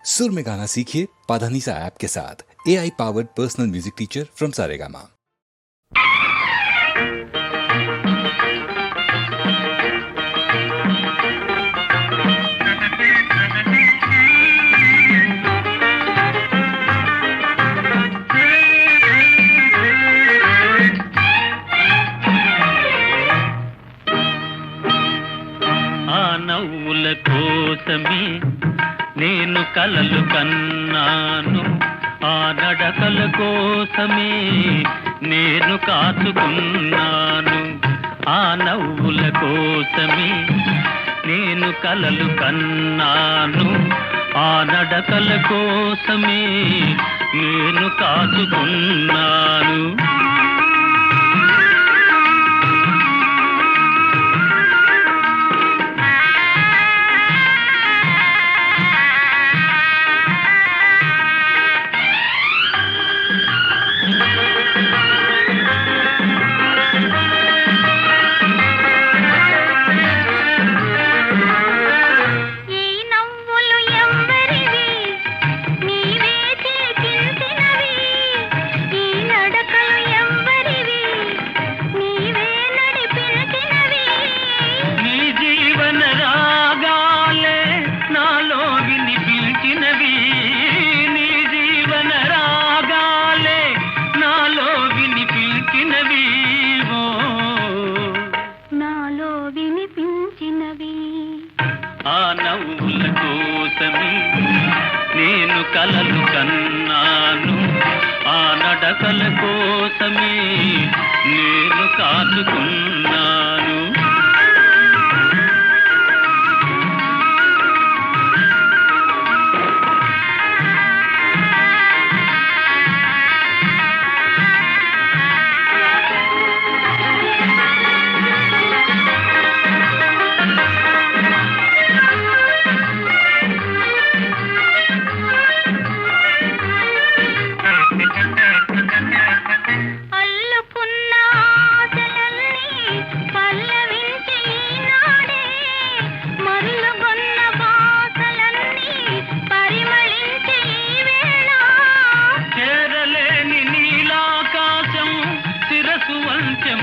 सुर में गाना सीखिए पाधानीसा ऐप के साथ। AI powered personal music teacher from Saregama. నవ్వుల కోసమే నేను కలలు కన్నాను, ఆ నడకల కోసమే నేను కాచుకున్నాను. ఆ నవ్వుల కోసమే నేను కలలు కన్నాను, ఆ నడకల కోసమే నేను కాచుకున్నాను. ఆ నవ్వుల కోసమే నేను కలలు కన్నాను, ఆ నడకల కోసమే నేను కాచుకున్నాను.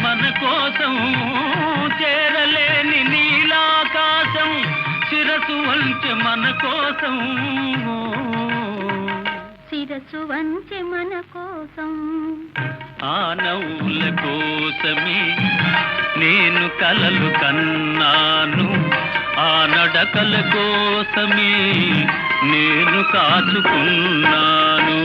మన కోసం చేరలేని నీలాకాశం శిరసు వంచె మన కోసం, శిరసు వంచె మన కోసం. ఆ నవ్వుల కోసమే నేను కలలు కన్నాను, ఆ నడకల కోసమే నేను కాచుకున్నాను.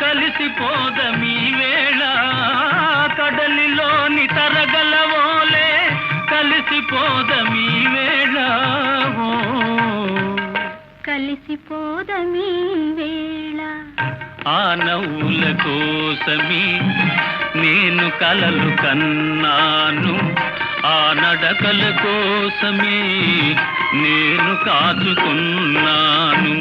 కలిసిపోదమీ వేళ కడలిలోని తరగలవోలే, కలిసిపోదమీ వేళ, కలిసిపోదమీ వేళ. ఆ నవ్వుల కోసమే నేను కలలు కన్నాను, ఆ నడకల కోసమే నేను కాచుకున్నాను.